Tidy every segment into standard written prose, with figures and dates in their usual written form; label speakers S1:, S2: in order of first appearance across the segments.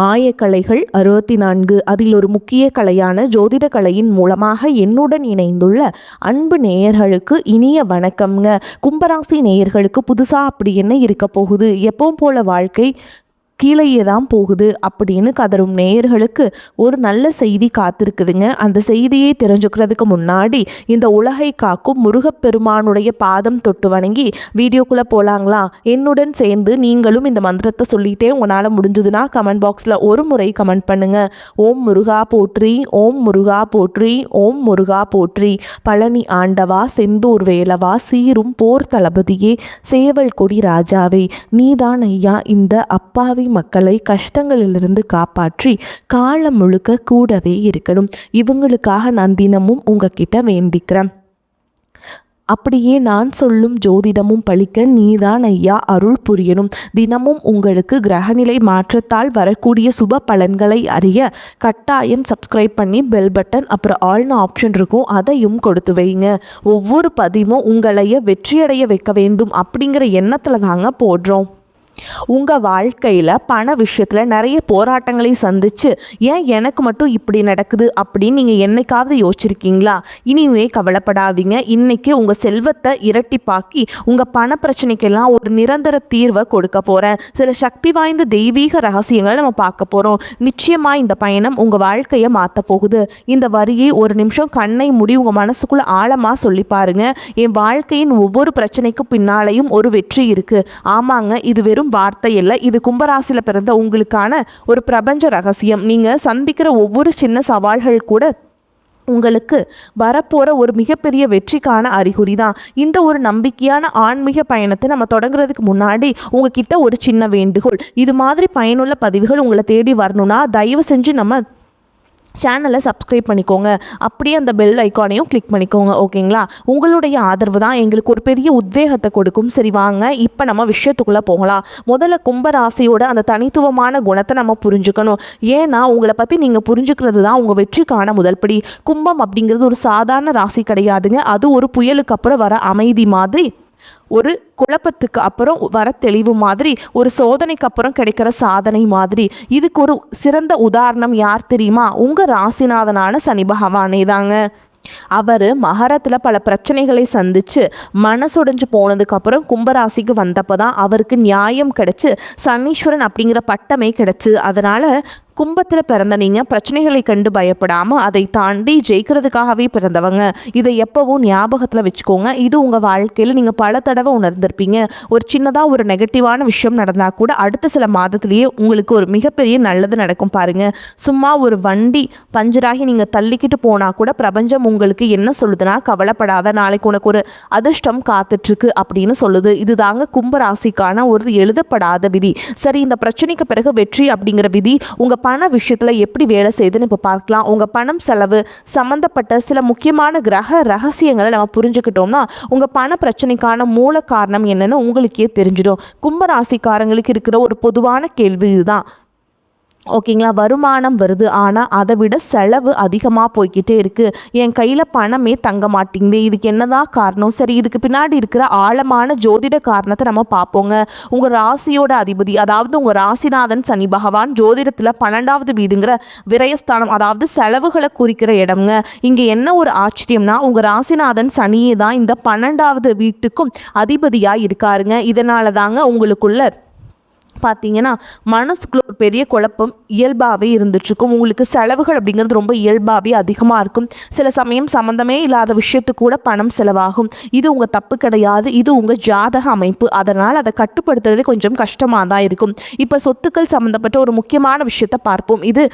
S1: ஆயக்கலைகள் 64. அதில் ஒரு முக்கிய கலையான ஜோதிட கலையின் மூலமாக என்னுடன் இணைந்துள்ள அன்பு நேயர்களுக்கு இனிய வணக்கம்ங்க. கும்பராசி நேயர்களுக்கு புதுசாக அப்படி என்ன இருக்க போகுது, எப்பவும் போல வாழ்க்கை கீழேயே தான் போகுது அப்படின்னு கதரும் நேயர்களுக்கு ஒரு நல்ல செய்தி காத்திருக்குதுங்க. அந்த செய்தியை தெரிஞ்சுக்கிறதுக்கு முன்னாடி இந்த உலகை காக்கும் முருகப்பெருமானுடைய பாதம் தொட்டு வணங்கி வீடியோக்குள்ளே போகலாங்களா? என்னுடன் சேர்ந்து நீங்களும் இந்த மந்திரத்தை சொல்லிட்டே உங்களால் முடிஞ்சதுன்னா கமெண்ட் பாக்ஸில் ஒரு முறை கமெண்ட் பண்ணுங்க. ஓம் முருகா போற்றி, ஓம் முருகா போற்றி, ஓம் முருகா போற்றி. பழனி ஆண்டவா, செந்தூர் வேலவா, சீரும் போர் தளபதியே, சேவல் கொடி ராஜாவே, நீதான் ஐயா இந்த அப்பாவி மக்களை கஷ்டங்களிலிருந்து காப்பாற்றி காலம் முழுக்க கூடவே இருக்கணும். இவங்களுக்காக நான் தினமும் உங்ககிட்ட வேண்டிக்கிறேன். அப்படியே நான் சொல்லும் ஜோதிடமும் பழிக்க நீதான் ஐயா அருள் புரியணும். தினமும் உங்களுக்கு கிரகநிலை மாற்றத்தால் வரக்கூடிய சுப பலன்களை அறிய கட்டாயம் சப்ஸ்கிரைப் பண்ணி பெல் பட்டன் அப்புறம் ஆல்னு ஆப்ஷன் இருக்கும், அதையும் கொடுத்து வைங்க. ஒவ்வொரு பதிவும் உங்களைய வெற்றியடைய வைக்க வேண்டும் அப்படிங்கிற எண்ணத்தில் தாங்க போடுறோம். உங்கள் வாழ்க்கையில் பண விஷயத்தில் நிறைய போராட்டங்களை சந்தித்து ஏன் எனக்கு மட்டும் இப்படி நடக்குது அப்படின்னு நீங்கள் என்னைக்காவது யோசிச்சிருக்கீங்களா? இனிமே கவலைப்படாதீங்க. இன்றைக்கி உங்கள் செல்வத்தை இரட்டிப்பாக்கி உங்கள் பண பிரச்சனைக்கெல்லாம் ஒரு நிரந்தர தீர்வை கொடுக்க போகிறேன். சில சக்தி வாய்ந்த தெய்வீக ரகசியங்களை நம்ம பார்க்க போகிறோம். நிச்சயமாக இந்த பயணம் உங்கள் வாழ்க்கையை மாற்ற போகுது. இந்த வரியை ஒரு நிமிஷம் கண்ணை மூடி உங்கள் மனசுக்குள்ளே ஆழமாக சொல்லி பாருங்கள். என் வாழ்க்கையின் ஒவ்வொரு பிரச்சனைக்கும் பின்னாலேயும் ஒரு வெற்றி இருக்குது. ஆமாங்க, இது வெறும் வார்த்தை இல்லை, இது கும்பராசியில் பிறந்த உங்களுக்கான ஒரு பிரபஞ்ச ரகசியம். நீங்கள் சந்திக்கிற ஒவ்வொரு சின்ன சவால்கள் கூட உங்களுக்கு வரப்போகிற ஒரு மிகப்பெரிய வெற்றிக்கான அறிகுறி தான். இந்த ஒரு நம்பிக்கையான ஆன்மீக பயணத்தை நம்ம தொடங்குறதுக்கு முன்னாடி உங்ககிட்ட ஒரு சின்ன வேண்டுகோள். இது மாதிரி பயனுள்ள பதிவுகள் உங்களை தேடி வரணும்னா தயவு செஞ்சு நம்ம சேனலை சப்ஸ்கிரைப் பண்ணிக்கோங்க. அப்படியே அந்த பெல் ஐக்கானையும் கிளிக் பண்ணிக்கோங்க. ஓகேங்களா? உங்களுடைய ஆதரவு தான் எங்களுக்கு ஒரு பெரிய உத்வேகத்தை கொடுக்கும். சரி வாங்க இப்போ நம்ம விஷயத்துக்குள்ளே போகலாம். முதல்ல கும்பராசியோட அந்த தனித்துவமான குணத்தை நம்ம புரிஞ்சுக்கணும். ஏன்னா உங்களை பற்றி நீங்கள் புரிஞ்சுக்கிறது தான் உங்கள் வெற்றிக்கான முதல் படி. கும்பம் அப்படிங்கிறது ஒரு சாதாரண ராசி கிடையாதுங்க. அது ஒரு புயலுக்கு அப்புறம் வர அமைதி மாதிரி, ஒரு குழப்பத்துக்கு அப்புறம் வர தெளிவு மாதிரி, ஒரு சோதனைக்கு அப்புறம் கிடைக்கிற சாதனை மாதிரி. இதுக்கு ஒரு சிறந்த உதாரணம் யார் தெரியுமா? உங்கள் ராசிநாதனான சனி பகவானே தாங்க. அவர் மகரத்தில் பல பிரச்சனைகளை சந்தித்து மனசுடைஞ்சு போனதுக்கப்புறம் கும்பராசிக்கு வந்தப்போ தான் அவருக்கு நியாயம் கிடச்சி சனீஸ்வரன் அப்படிங்கிற பட்டமே கிடச்சி. அதனால் கும்பத்தில் பிறந்த நீங்கள் பிரச்சனைகளை கண்டு பயப்படாமல் அதை தாண்டி ஜெயிக்கிறதுக்காகவே பிறந்தவங்க. இதை எப்போவும் ஞாபகத்தில் வச்சுக்கோங்க. இது உங்கள் வாழ்க்கையில் நீங்கள் பல தடவை உணர்ந்திருப்பீங்க. ஒரு சின்னதாக ஒரு நெகட்டிவான விஷயம் நடந்தால் கூட அடுத்த சில மாதத்துலேயே உங்களுக்கு ஒரு மிகப்பெரிய நல்லது நடக்கும் பாருங்கள். சும்மா ஒரு வண்டி பஞ்சராகி நீங்கள் தள்ளிக்கிட்டு போனால் கூட பிரபஞ்சம் உங்களுக்கு என்ன சொல்லுதுன்னா, கவலைப்படாத, நாளைக்கு உனக்கு ஒரு அதிர்ஷ்டம் காத்துட்ருக்கு அப்படின்னு சொல்லுது. இது தாங்க கும்பராசிக்கான ஒரு எழுதப்படாத விதி. சரி, இந்த பிரச்சனைக்கு பிறகு வெற்றி அப்படிங்கிற விதி உங்கள் பண விஷயத்தில் எப்படி வேலை செய்யுதுன்னு இப்போ பார்க்கலாம். உங்கள் பணம் செலவு சம்மந்தப்பட்ட சில முக்கியமான கிரக ரகசியங்களை நம்ம புரிஞ்சுக்கிட்டோம்னா உங்கள் பண பிரச்சனைக்கான மூல காரணம் என்னன்னு உங்களுக்கே தெரிஞ்சிடும். கும்பராசிக்காரங்களுக்கு இருக்கிற ஒரு பொதுவான கேள்வி இதுதான். ஓகேங்களா? வருமானம் வருது, ஆனால் அதை விட செலவு அதிகமாக போய்கிட்டே இருக்குது. என் கையில் பணமே தங்க மாட்டேங்குது. இதுக்கு என்னதான் காரணம்? சரி, இதுக்கு பின்னாடி இருக்கிற ஆழமான ஜோதிட காரணத்தை நம்ம பார்ப்போங்க. உங்கள் ராசியோட அதிபதி, அதாவது உங்கள் ராசிநாதன் சனி பகவான் ஜோதிடத்தில் 12வது வீடுங்கிற விரயஸ்தானம், அதாவது செலவுகளை குறிக்கிற இடம்ங்க. இங்கே என்ன ஒரு ஆச்சரியம்னா, உங்கள் ராசிநாதன் சனியே தான் இந்த 12வது வீட்டுக்கும் அதிபதியாக இருக்காருங்க. இதனால தாங்க உங்களுக்குள்ள பார்த்தீங்கன்னா மனசுக்குள்ள ஒரு பெரிய குழப்பம் இயல்பாகவே இருந்துட்டுருக்கும். உங்களுக்கு செலவுகள் அப்படிங்கிறது ரொம்ப இயல்பாகவே அதிகமாக இருக்கும். சில சமயம் சம்மந்தமே இல்லாத விஷயத்துக்கு கூட பணம் செலவாகும். இது உங்கள் தப்பு கிடையாது, இது உங்கள் ஜாதக அமைப்பு. அதனால் அதை கட்டுப்படுத்துறது கொஞ்சம் கஷ்டமாக தான் இருக்கும். இப்போ சொத்துக்கள் சம்மந்தப்பட்ட ஒரு முக்கியமான விஷயத்தை பார்ப்போம். இது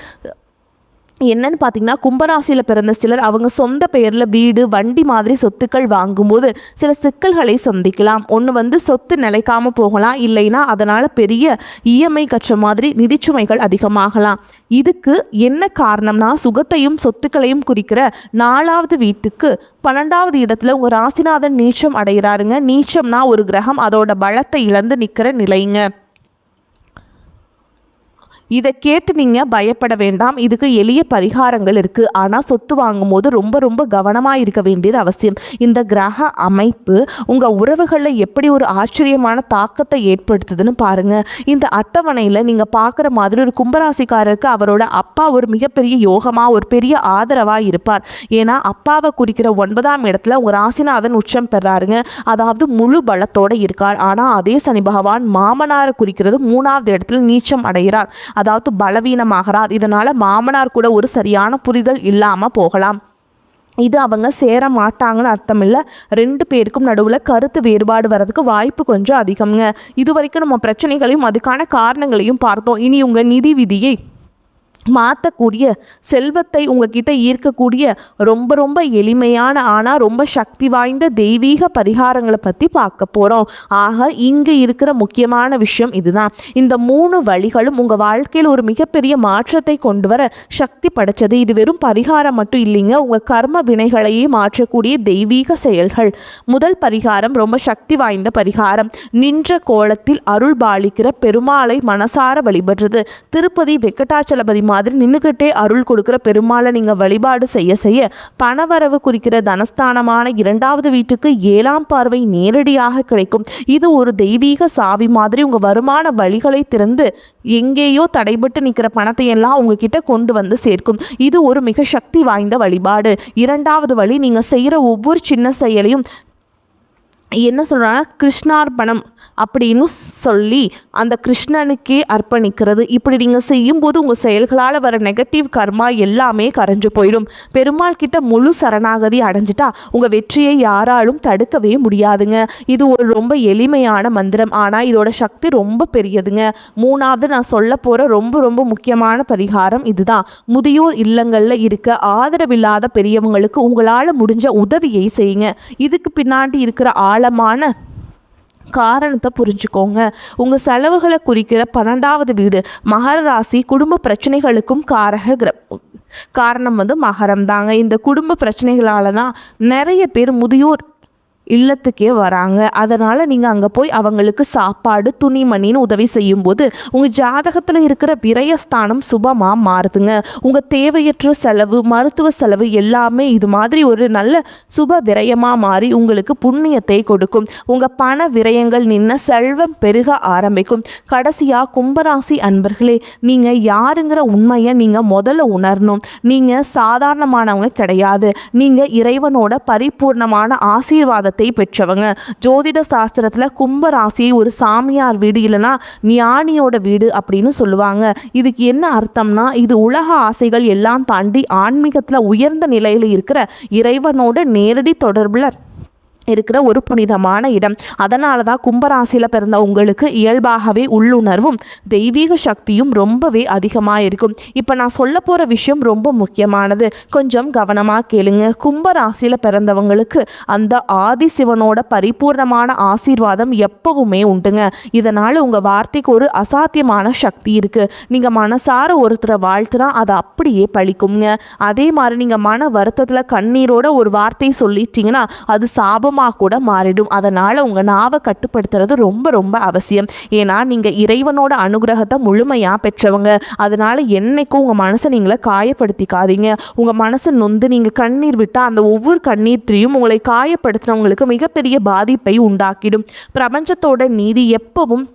S1: என்னன்னு பார்த்தீங்கன்னா, கும்பராசியில் பிறந்த சிலர் அவங்க சொந்த பெயரில் வீடு, வண்டி மாதிரி சொத்துக்கள் வாங்கும்போது சில சிக்கல்களை சந்திக்கலாம். ஒன்று சொத்து நிலைக்காமல் போகலாம், இல்லைன்னா அதனால் பெரிய இஎம்ஐ கற்ற மாதிரி நிதிச்சுமைகள் அதிகமாகலாம். இதுக்கு என்ன காரணம்னா, சுகத்தையும் சொத்துக்களையும் குறிக்கிற 4வது வீட்டுக்கு 12வது இடத்துல உங்கள் ராசிநாதன் நீச்சம் அடைகிறாருங்க. நீச்சம்னா ஒரு கிரகம் அதோட பலத்தை இழந்து நிற்கிற நிலைங்க. இதை கேட்டு நீங்கள் பயப்பட வேண்டாம். இதுக்கு எளிய பரிகாரங்கள் இருக்குது. ஆனால் சொத்து வாங்கும்போது ரொம்ப ரொம்ப கவனமாக இருக்க வேண்டியது அவசியம். இந்த கிரக அமைப்பு உங்கள் உறவுகளில் எப்படி ஒரு ஆச்சரியமான தாக்கத்தை ஏற்படுத்துதுன்னு பாருங்கள். இந்த அட்டவணையில் நீங்கள் பார்க்குற மாதிரி ஒரு கும்பராசிக்காரருக்கு அவரோட அப்பா ஒரு மிகப்பெரிய யோகமாக ஒரு பெரிய ஆதரவாக இருப்பார். ஏன்னா அப்பாவை குறிக்கிற 9ஆம் இடத்துல உங்கள் ராசிநாதன் உச்சம் பெறாருங்க. அதாவது முழு பலத்தோடு இருக்கார். ஆனால் அதே சனி பகவான் மாமனாரை குறிக்கிறது 3ஆவது இடத்துல நீச்சம் அடைகிறார். அதாவது பலவீனமாகிறார். இதனால் மாமனார் கூட ஒரு சரியான புரிதல் இல்லாமல் போகலாம். இது அவங்க சேர மாட்டாங்கன்னு அர்த்தம் இல்லை. 2 பேருக்கும் நடுவில் கருத்து வேறுபாடு வர்றதுக்கு வாய்ப்பு கொஞ்சம் அதிகம்ங்க. இது வரைக்கும் நம்ம பிரச்சனைகளையும் அதுக்கான காரணங்களையும் பார்த்தோம். இனி உங்கள் நிதி விதியை மாற்றக்கூடிய, செல்வத்தை உங்ககிட்ட ஈர்க்கக்கூடிய ரொம்ப ரொம்ப எளிமையான ஆனால் ரொம்ப சக்தி வாய்ந்த தெய்வீக பரிகாரங்களை பற்றி பார்க்க போகிறோம். ஆக இங்கே இருக்கிற முக்கியமான விஷயம் இதுதான். இந்த 3 வழிகளும் உங்கள் வாழ்க்கையில் ஒரு மிகப்பெரிய மாற்றத்தை கொண்டு வர சக்தி படைச்சது. இது வெறும் பரிகாரம் மட்டும் இல்லைங்க, உங்கள் கர்ம வினைகளையே மாற்றக்கூடிய தெய்வீக செயல்கள். முதல் பரிகாரம் ரொம்ப சக்தி வாய்ந்த பரிகாரம். நின்ற கோலத்தில் அருள் பாலிக்கிற பெருமாளை மனசார வழிபடுறது. திருப்பதி வெங்கடாச்சலபதி மாதிரி நின்றுக்கிட்டே அருள் கொடுக்குற பெருமாளை நீங்கள் வழிபாடு செய்ய செய்ய பணவரவு குறிக்கிற தனஸ்தானமான 2வது வீட்டுக்கு 7ஆம் பார்வை நேரடியாக கிடைக்கும். இது ஒரு தெய்வீக சாவி மாதிரி உங்கள் வருமான வழிகளை திறந்து எங்கேயோ தடைபட்டு நிற்கிற பணத்தை எல்லாம் உங்ககிட்ட கொண்டு வந்து சேர்க்கும். இது ஒரு மிக சக்தி வாய்ந்த வழிபாடு. 2வது வழி, நீங்கள் செய்கிற ஒவ்வொரு சின்ன செயலையும் என்ன சொல்கிறாங்கன்னா கிருஷ்ணார்ப்பணம் அப்படின்னு சொல்லி அந்த கிருஷ்ணனுக்கே அர்ப்பணிக்கிறது. இப்படி நீங்கள் செய்யும்போது உங்கள் செயல்களால் வர நெகட்டிவ் கர்மா எல்லாமே கரைஞ்சு போயிடும். பெருமாள் கிட்ட முழு சரணாகதி அடைஞ்சிட்டா உங்கள் வெற்றியை யாராலும் தடுக்கவே முடியாதுங்க. இது ஒரு ரொம்ப எளிமையான மந்திரம், ஆனால் இதோட சக்தி ரொம்ப பெரியதுங்க. 3வது நான் சொல்ல போகிற ரொம்ப ரொம்ப முக்கியமான பரிகாரம் இதுதான். முதியோர் இல்லங்களில் இருக்க ஆதரவில்லாத பெரியவங்களுக்கு உங்களால் முடிஞ்ச உதவியை செய்யுங்க. இதுக்கு பின்னாடி இருக்கிற ஆழமான காரணத்தை புரிஞ்சுக்கோங்க. உங்கள் செலவுகளை குறிக்கிற 12வது வீடு மகர ராசி. குடும்ப பிரச்சனைகளுக்கும் காரணம் மகரம் தாங்க. இந்த குடும்ப பிரச்சனைகளால் தான் நிறைய பேர் முதியோர் இல்லத்துக்கே வராங்க. அதனால் நீங்கள் அங்கே போய் அவங்களுக்கு சாப்பாடு துணிமணின்னு உதவி செய்யும்போது உங்கள் ஜாதகத்தில் இருக்கிற விரயஸ்தானம் சுபமாக மாறுதுங்க. உங்கள் தேவையற்ற செலவு, மருத்துவ செலவு எல்லாமே இது மாதிரி ஒரு நல்ல சுப விரயமாக மாறி உங்களுக்கு புண்ணியத்தை கொடுக்கும். உங்கள் பண விரயங்கள் நின்று செல்வம் பெருக ஆரம்பிக்கும். கடைசியாக கும்பராசி அன்பர்களே, நீங்கள் யாருங்கிற உண்மையை நீங்கள் முதல்ல உணரணும். நீங்கள் சாதாரணமானவங்க கிடையாது. நீங்கள் இறைவனோட பரிபூர்ணமான ஆசீர்வாதத்தை பெற்றவங்க. ஜோதிட சாஸ்திரத்துல கும்ப ராசியை ஒரு சாமியார் வீடு இல்லைன்னா ஞானியோட வீடு அப்படின்னு சொல்லுவாங்க. இதுக்கு என்ன அர்த்தம்னா, இது உலக ஆசைகள் எல்லாம் தாண்டி ஆன்மீகத்துல உயர்ந்த நிலையில இருக்கிற இறைவனோட நேரடி தொடர்புல இருக்கிற ஒரு புனிதமான இடம். அதனால தான் கும்பராசியில் பிறந்த உங்களுக்கு இயல்பாகவே உள்ளுணர்வும் தெய்வீக சக்தியும் ரொம்பவே அதிகமாக இருக்கும். இப்போ நான் சொல்ல போகிற விஷயம் ரொம்ப முக்கியமானது, கொஞ்சம் கவனமாக கேளுங்க. கும்பராசியில் பிறந்தவங்களுக்கு அந்த ஆதிசிவனோட பரிபூர்ணமான ஆசீர்வாதம் எப்பவுமே உண்டுங்க. இதனால் உங்கள் வார்த்தைக்கு ஒரு அசாத்தியமான சக்தி இருக்குது. நீங்கள் மனசார ஒருத்தரை வாழ்த்துனா அதை அப்படியே பழிக்குங்க. அதே மாதிரி நீங்கள் மன வருத்தத்தில் கண்ணீரோட ஒரு வார்த்தை சொல்லிட்டீங்கன்னா அது சாபம் கூட மாறிடும். அதனால உங்க நாவை கட்டுப்படுத்துறது ரொம்ப ரொம்ப அவசியம். ஏன்னா நீங்க இறைவனோட அனுகிரகத்தை முழுமையா பெற்றவங்க. அதனால என்னைக்கும் உங்க மனசை நீங்கள காயப்படுத்திக்காதீங்க. உங்க மனசை நொந்து நீங்க கண்ணீர் விட்டா அந்த ஒவ்வொரு கண்ணீர்த்தையும் உங்களை காயப்படுத்துறவங்களுக்கு மிகப்பெரிய பாதிப்பை உண்டாக்கிடும். பிரபஞ்சத்தோட நீதி எப்பவும்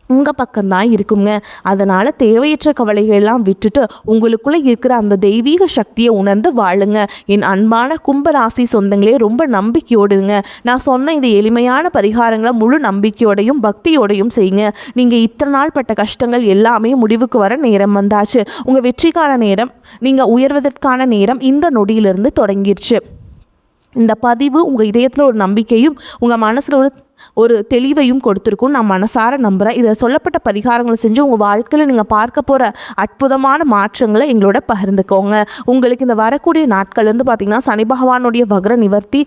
S1: உங்கள் பக்கம்தான் இருக்குங்க. அதனால் தேவையற்ற கவலைகள்லாம் விட்டுட்டு உங்களுக்குள்ளே இருக்கிற அந்த தெய்வீக சக்தியை உணர்ந்து வாழுங்க. என் அன்பான கும்பராசி சொந்தங்களே, ரொம்ப நம்பிக்கையோடுங்க. நான் சொன்ன இந்த எளிமையான பரிகாரங்களை முழு நம்பிக்கையோடையும் பக்தியோடையும் செய்யுங்க. நீங்கள் இத்தனை நாள் பட்ட கஷ்டங்கள் எல்லாமே முடிவுக்கு வர நேரம் வந்தாச்சு. உங்கள் வெற்றிக்கான நேரம், நீங்கள் உயர்வதற்கான நேரம் இந்த நொடியிலிருந்து தொடங்கிடுச்சு. இந்த பதிவு உங்கள் இதயத்தில் ஒரு நம்பிக்கையும் உங்கள் மனசில் ஒரு தெளிவையும் கொடுத்துருக்கும் நான் மனசார நம்புகிறேன். இதில் சொல்லப்பட்ட பரிகாரங்களை செஞ்சு உங்கள் வாழ்க்கையில் நீங்கள் பார்க்க போகிற அற்புதமான மாற்றங்களை எங்களோட பகிர்ந்துக்கோங்க. உங்களுக்கு இந்த வரக்கூடிய நாட்கள் பார்த்திங்கன்னா சனி பகவானுடைய வக்ர நிவர்த்தி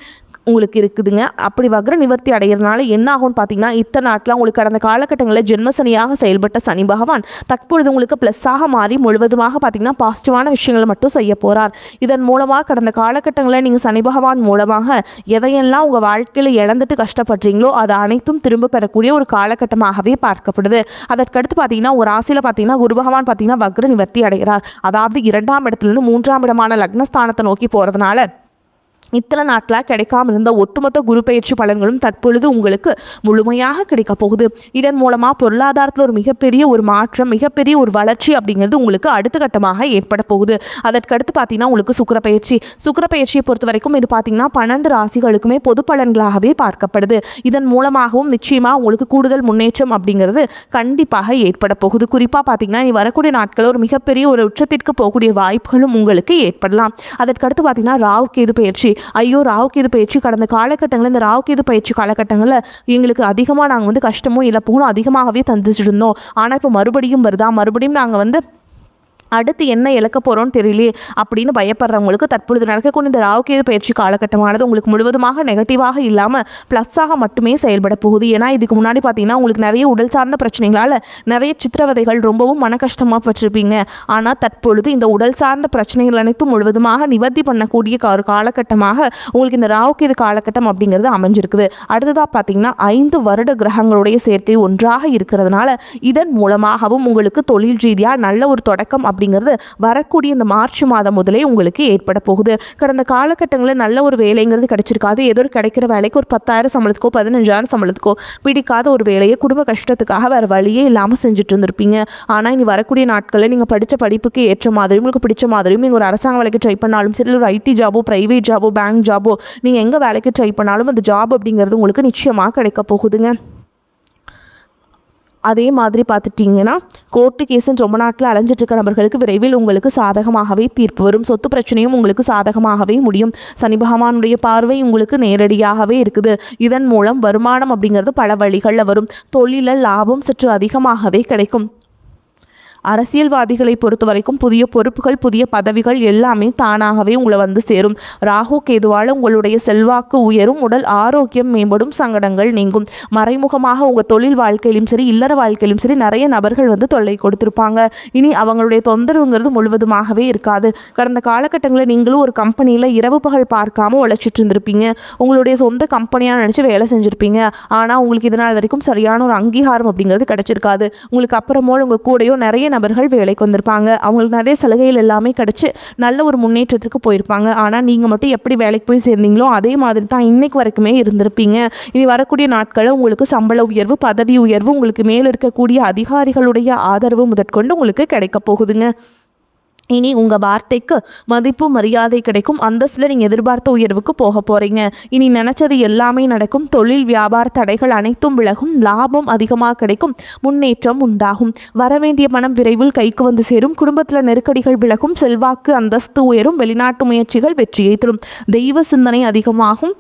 S1: உங்களுக்கு இருக்குதுங்க. அப்படி வக்ர நிவர்த்தி அடைகிறதுனால என்ன ஆகும்னு பார்த்தீங்கன்னா, இத்தனை நாட்கள் உங்களுக்கு கடந்த காலகட்டங்களில் ஜென்மசனியாக செயல்பட்ட சனி பகவான் தற்பொழுது உங்களுக்கு ப்ளஸ்ஸாக மாறி முழுவதுமாக பார்த்தீங்கன்னா பாசிட்டிவான விஷயங்களை மட்டும் செய்ய போகிறார். இதன் மூலமாக கடந்த காலகட்டங்களில் நீங்கள் சனி பகவான் மூலமாக எதையெல்லாம் உங்கள் வாழ்க்கையில் இழந்துட்டு கஷ்டப்படுறீங்களோ அதை அனைத்தும் திரும்ப பெறக்கூடிய ஒரு காலகட்டமாகவே பார்க்கப்படுது. அதற்கடுத்து பார்த்தீங்கன்னா ஒரு ராசியில் பார்த்தீங்கன்னா குரு பகவான் பார்த்தீங்கன்னா வக்ர நிவர்த்தி அடைகிறார். அதாவது 2ஆம் இடத்துலேருந்து 3ஆம் இடமான லக்னஸ்தானத்தை நோக்கி போகிறதுனால இத்தனை நாட்களாக கிடைக்காம இருந்த ஒட்டுமொத்த குரு பயிற்சி பலன்களும் தற்பொழுது உங்களுக்கு முழுமையாக கிடைக்க போகுது. இதன் மூலமாக பொருளாதாரத்தில் ஒரு மிகப்பெரிய ஒரு மாற்றம், மிகப்பெரிய ஒரு வளர்ச்சி அப்படிங்கிறது உங்களுக்கு அடுத்த கட்டமாக ஏற்பட போகுது. அதற்கடுத்து பார்த்தீங்கன்னா உங்களுக்கு சுக்கிர பயிற்சியை பொறுத்த வரைக்கும் இது பார்த்தீங்கன்னா 12 ராசிகளுக்குமே பொது பலன்களாகவே பார்க்கப்படுது. இதன் மூலமாகவும் நிச்சயமாக உங்களுக்கு கூடுதல் முன்னேற்றம் அப்படிங்கிறது கண்டிப்பாக ஏற்பட போகுது. குறிப்பாக பார்த்தீங்கன்னா நீ வரக்கூடிய நாட்கள் ஒரு மிகப்பெரிய ஒரு உச்சத்திற்கு போகக்கூடிய வாய்ப்புகளும் உங்களுக்கு ஏற்படலாம். அதற்கடுத்து பார்த்தீங்கன்னா ராகு கேது பயிற்சி. ராகு கேது பயிற்சி கடந்த காலகட்டங்களில் இந்த ராகு கேது பயிற்சி காலகட்டங்களில் எங்களுக்கு அதிகமாக நாங்கள் கஷ்டமும் இழப்பும் அதிகமாகவே தந்துச்சுட்டு இருந்தோம். ஆனால் இப்போ மறுபடியும் நாங்கள் அடுத்து என்ன இழக்க போகிறோன்னு தெரியலையே அப்படின்னு பயப்படுறவங்களுக்கு தற்பொழுது நடக்கக்கூடிய இந்த ராகு கேது பயிற்சி காலகட்டமானது உங்களுக்கு முழுவதுமாக நெகட்டிவாக இல்லாமல் ப்ளஸ்ஸாக மட்டுமே செயல்பட போகுது. ஏன்னா இதுக்கு முன்னாடி பார்த்தீங்கன்னா உங்களுக்கு நிறைய உடல் சார்ந்த பிரச்சனைகளால் நிறைய சித்திரவதைகள் ரொம்பவும் மன கஷ்டமாக பட்டிருப்பீங்க. ஆனால் தற்பொழுது இந்த உடல் சார்ந்த பிரச்சனைகள் அனைத்தும் முழுவதுமாக நிவர்த்தி பண்ணக்கூடிய ஒரு காலகட்டமாக உங்களுக்கு இந்த ராகு கேது காலகட்டம் அப்படிங்கிறது அமைஞ்சிருக்குது. அடுத்ததாக பார்த்தீங்கன்னா 5 வருட கிரகங்களுடைய சேர்க்கை ஒன்றாக இருக்கிறதுனால இதன் மூலமாகவும் உங்களுக்கு தொழில் ரீதியாக நல்ல ஒரு தொடக்கம் அப்படிங்கிறது வரக்கூடிய இந்த மார்ச் மாதம் முதலே உங்களுக்கு ஏற்பட போகுது. கடந்த காலகட்டங்களில் நல்ல ஒரு வேலைங்கிறது கிடைச்சிருக்காது. ஏதோ கிடைக்கிற வேலைக்கு ஒரு 10,000 சம்பளத்துக்கோ 15,000 சம்பளத்துக்கோ பிடிக்காத ஒரு வேலையை குடும்ப கஷ்டத்துக்காக வேறு வழியே இல்லாமல் செஞ்சுட்டு இருந்திருப்பீங்க. ஆனால் இனி வரக்கூடிய நாட்களில் நீங்கள் படித்த படிப்புக்கு ஏற்ற மாதிரியும் உங்களுக்கு பிடிச்ச மாதிரியும் நீங்கள் ஒரு அரசாங்க வேலைக்கு ட்ரை பண்ணாலும் சரி, ஒரு ஐடி ஜாபோ, ப்ரைவேட் ஜாபோ, பேங்க் ஜாபோ, நீங்கள் எங்கே வேலைக்கு ட்ரை பண்ணாலும் அந்த ஜாப் அப்படிங்கிறது உங்களுக்கு நிச்சயமாக கிடைக்க போகுதுங்க. அதே மாதிரி பார்த்துட்டிங்கன்னா கோர்ட்டு கேஸுன்னு ரொம்ப நாட்டில் அலைஞ்சிட்டு இருக்க நபர்களுக்கு விரைவில் உங்களுக்கு சாதகமாகவே தீர்ப்பு வரும். சொத்து பிரச்சனையும் உங்களுக்கு சாதகமாகவே முடியும். சனி பகவானுடைய பார்வை உங்களுக்கு நேரடியாகவே இருக்குது. இதன் மூலம் வருமானம் அப்படிங்கிறது பல வழிகளில் வரும். தொழிலில் லாபம் சற்று அதிகமாகவே கிடைக்கும். அரசியல்வாதிகளை பொறுத்த வரைக்கும் புதிய பொறுப்புகள், புதிய பதவிகள் எல்லாமே தானாகவே உங்களை சேரும். ராகு கேதுவால் உங்களுடைய செல்வாக்கு உயரும், உடல் ஆரோக்கியம் மேம்படும், சங்கடங்கள் நீங்கும். மறைமுகமாக உங்கள் தொழில் வாழ்க்கையிலும் சரி, இல்லற வாழ்க்கையிலும் சரி நிறைய நபர்கள் தொல்லை கொடுத்துருப்பாங்க. இனி அவங்களுடைய தொந்தரவுங்கிறது முழுவதுமாகவே இருக்காது. கடந்த காலகட்டங்களில் நீங்களும் ஒரு கம்பெனியில் இரவு பகல் பார்க்காம உழைச்சிட்டு இருந்திருப்பீங்க. உங்களுடைய சொந்த கம்பெனியாக நினச்சி வேலை செஞ்சுருப்பீங்க. ஆனால் உங்களுக்கு இதனால் வரைக்கும் சரியான ஒரு அங்கீகாரம் அப்படிங்கிறது கிடைச்சிருக்காது. உங்களுக்கு அப்புறமோ உங்கள் கூடயோ நிறைய நபர்கள் வேலைக்கு வந்திருப்பாங்க. அவங்களுக்கு நிறைய சலுகைகள் எல்லாமே கிடைச்சி நல்ல ஒரு முன்னேற்றத்துக்கு போயிருப்பாங்க. ஆனால் நீங்கள் மட்டும் எப்படி வேலைக்கு போய் சேர்ந்தீங்களோ அதே மாதிரி தான் இன்னைக்கு வரைக்குமே இருந்திருப்பீங்க. இனி வரக்கூடிய நாட்களில் உங்களுக்கு சம்பள உயர்வு, பதவி உயர்வு, உங்களுக்கு மேல் இருக்கக்கூடிய அதிகாரிகளுடைய ஆதரவு முதற்கொண்டு உங்களுக்கு கிடைக்க போகுதுங்க. இனி உங்கள் வார்த்தைக்கு மதிப்பு மரியாதை கிடைக்கும். அந்தஸ்தில் நீங்கள் எதிர்பார்த்த உயர்வுக்கு போக போகிறீங்க. இனி நினச்சது எல்லாமே நடக்கும். தொழில் வியாபார தடைகள் அனைத்தும் விலகும். லாபம் அதிகமாக கிடைக்கும். முன்னேற்றம் உண்டாகும். வரவேண்டிய பணம் விரைவில் கைக்கு வந்து சேரும். குடும்பத்தில் நெருக்கடிகள் விலகும். செல்வாக்கு அந்தஸ்து உயரும். வெளிநாட்டு முயற்சிகள் வெற்றியை தரும். தெய்வ சிந்தனை அதிகமாகும்.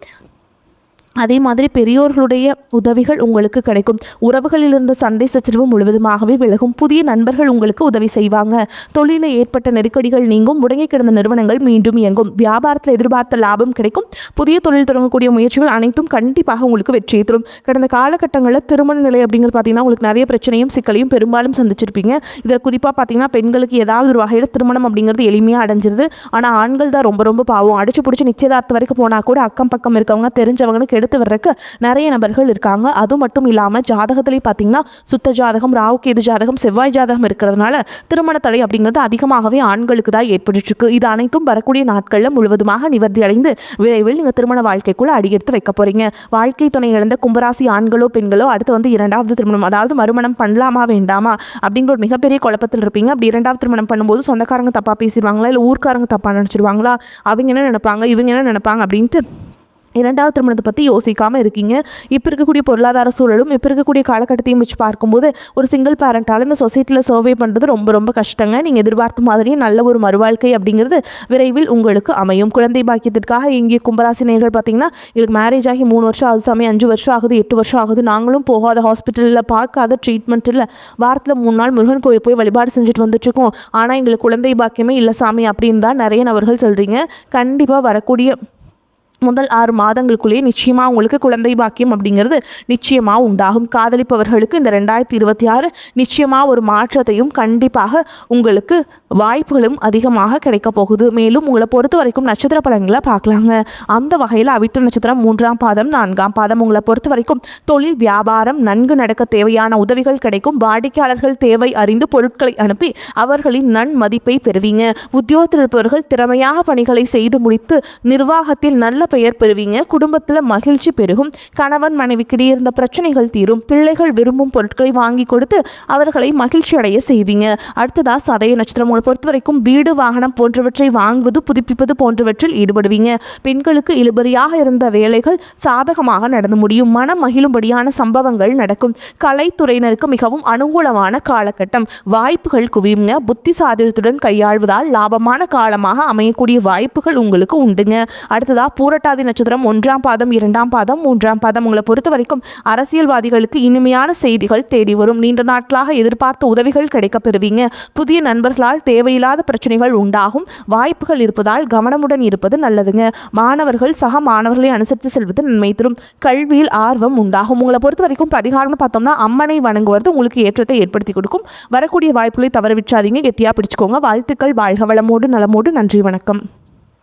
S1: அதே மாதிரி பெரியோர்களுடைய உதவிகள் உங்களுக்கு கிடைக்கும். உறவுகளில் இருந்த சண்டை சச்சரவு முழுவதுமாகவே விலகும். புதிய நண்பர்கள் உங்களுக்கு உதவி செய்வாங்க. தொழிலில் ஏற்பட்ட நெருக்கடிகள் நீங்கும். முடங்கி கிடந்த நிறுவனங்கள் மீண்டும் இயங்கும். வியாபாரத்தில் எதிர்பார்த்த லாபம் கிடைக்கும். புதிய தொழில் தொடங்கக்கூடிய முயற்சிகள் அனைத்தும் கண்டிப்பாக உங்களுக்கு வெற்றியை தரும். கடந்த காலகட்டங்களில் திருமண நிலை அப்படிங்கிறது பார்த்தீங்கன்னா உங்களுக்கு நிறைய பிரச்சனையும் சிக்கலையும் பெரும்பாலும் சந்திச்சிருப்பீங்க. இதில் குறிப்பாக பார்த்தீங்கன்னா பெண்களுக்கு ஏதாவது ஒரு வகையில் திருமணம் அப்படிங்கிறது எளிமையாக அடைஞ்சிருது. ஆனால் ஆண்கள் தான் ரொம்ப ரொம்ப பாவம். அடிச்சு பிடிச்சி நிச்சயதார்த்த வரைக்கும் போனால் கூட அக்கம் பக்கம் இருக்கவங்க தெரிஞ்சவங்கன்னு எடுத்து வர்றதுக்கு நிறைய நபர்கள் இருக்காங்க. அது மட்டும் இல்லாமல் ஜாதகத்திலேயே பார்த்தீங்கன்னா சுத்த ஜாதகம், ராகு கேது ஜாதகம், செவ்வாய் ஜாதகம் இருக்கிறதுனால திருமண தடை அப்படிங்கிறது அதிகமாகவே ஆண்களுக்கு தான் ஏற்பட்டுருக்கு. இது அனைத்தும் வரக்கூடிய நாட்களில் முழுவதுமாக நிவர்த்தி அடைந்து விரைவில் நீங்கள் திருமண வாழ்க்கைக்குள்ள அடியெடுத்து வைக்க போறீங்க. வாழ்க்கை துணை இழந்த கும்பராசி ஆண்களோ பெண்களோ அடுத்து 2வது திருமணம், அதாவது மறுமணம் பண்ணலாமா வேண்டாமா அப்படிங்கிற ஒரு மிகப்பெரிய குழப்பத்தில் இருப்பீங்க. அப்படி 2வது திருமணம் பண்ணும்போது சொந்தக்காரங்க தப்பாக பேசிடுவாங்களா, இல்லை ஊர்க்காரங்க தப்பாக நினச்சிடுவாங்களா, அவங்க என்ன நினைப்பாங்க, இவங்க என்ன நினைப்பாங்க அப்படின்ட்டு 2வது திருமணத்தை பற்றி யோசிக்காமல் இருக்கீங்க. இப்போ இருக்கக்கூடிய பொருளாதார சூழலும் இப்போ இருக்கக்கூடிய காலகட்டத்தையும் வச்சு பார்க்கும்போது ஒரு சிங்கிள் பேரண்டால் இந்த சொசைட்டியில் சர்வே பண்ணுறது ரொம்ப ரொம்ப கஷ்டங்க. நீங்கள் எதிர்பார்த்த மாதிரியே நல்ல ஒரு மறுவாழ்க்கை அப்படிங்கிறது விரைவில் உங்களுக்கு அமையும். குழந்தை பாக்கியத்திற்காக இங்கே கும்பராசி நேயர்கள் பார்த்தீங்கன்னா இதுக்கு மேரேஜ் ஆகி 3 வருஷம் ஆகுது சாமி, 5 வருஷம் ஆகுது, 8 வருஷம் ஆகுது, நாங்களும் போகாத ஹாஸ்பிட்டலில் பார்க்காத ட்ரீட்மெண்ட் இல்லை, வாரத்தில் 3 நாள் முருகன் கோயில் போய் வழிபாடு செஞ்சுட்டு வந்துட்டுருக்கோம், ஆனால் எங்களுக்கு குழந்தை பாக்கியமே இல்லை சாமி அப்படின்னு தான் நிறைய நபர்கள் சொல்கிறீங்க. கண்டிப்பாக வரக்கூடிய முதல் 6 மாதங்களுக்குள்ளேயே நிச்சயமாக உங்களுக்கு குழந்தை பாக்கியம் அப்படிங்கிறது நிச்சயமாக உண்டாகும். காதலிப்பவர்களுக்கு இந்த 2026 நிச்சயமாக ஒரு மாற்றத்தையும் கண்டிப்பாக உங்களுக்கு வாய்ப்புகளும் அதிகமாக கிடைக்க போகுது. மேலும் உங்களை பொறுத்த வரைக்கும் நட்சத்திர பலன்களை பார்க்கலாங்க. அந்த வகையில் அவிட்ட நட்சத்திரம் 3ஆம் பாதம் 4ஆம் பாதம் உங்களை பொறுத்த வரைக்கும் தொழில் வியாபாரம் நன்கு நடக்க தேவையான உதவிகள் கிடைக்கும். வாடிக்கையாளர்கள் தேவை அறிந்து பொருட்களை அனுப்பி அவர்களின் நன்மதிப்பை பெறுவீங்க. உத்தியோகத்தில் இருப்பவர்கள் திறமையாக பணிகளை செய்து முடித்து நிர்வாகத்தில் நல்ல பெயர் பெறுவீங்க. குடும்பத்தில் மகிழ்ச்சி பெருகும். கணவன் மனைவிக்கிடையே இருந்த பிரச்சனைகள் தீரும். பிள்ளைகள் விரும்பும் பொருட்களை வாங்கி கொடுத்து அவர்களை மகிழ்ச்சி அடைய செய்வீங்க. அடுத்ததா சதய நட்சத்திரம் உங்களை பொறுத்த வரைக்கும் வீடு வாகனம் போன்றவற்றை வாங்குவது புதுப்பிப்பது போன்றவற்றில் ஈடுபடுவீங்க. பெண்களுக்கு இழுபறியாக இருந்த வேலைகள் சாதகமாக நடந்து முடியும். மனம் மகிழும்படியான சம்பவங்கள் நடக்கும். கலைத்துறையினருக்கு மிகவும் அனுகூலமான காலகட்டம். வாய்ப்புகள் குவியுங்க. புத்தி சாதுரியத்துடன் கையாள்வதால் லாபமான காலமாக அமையக்கூடிய வாய்ப்புகள் உங்களுக்கு உண்டுங்க. அடுத்ததா பூரட்டாதி நட்சத்திரம் 1ஆம் பாதம் 2ஆம் பாதம் 3ஆம் பாதம் உங்களை பொறுத்த வரைக்கும் அரசியல்வாதிகளுக்கு இனிமையான செய்திகள் தேடி வரும். நீண்ட நாட்களாக எதிர்பார்த்த உதவிகள் கிடைக்க பெறுவீங்க. புதிய நண்பர்களால் தேவையில்லாத பிரச்சனைகள் உண்டாகும். வாய்ப்புகள் இருப்பதால் கவனமுடன் இருப்பது நல்லதுங்க. மாணவர்கள் சக மாணவர்களை அனுசரித்து செல்வது நன்மை தரும். கல்வியில் ஆர்வம் உண்டாகும். உங்களை பொறுத்த வரைக்கும் பரிகாரம்னு பார்த்தோம்னா அம்மனை வணங்குவது உங்களுக்கு ஏற்றத்தை ஏற்படுத்தி கொடுக்கும். வரக்கூடிய வாய்ப்புகளை தவற விட்டாதீங்க. கெட்டியா பிடிச்சுக்கோங்க. வாழ்த்துக்கள். வாழ்க வளமோடு நலமோடு. நன்றி, வணக்கம்.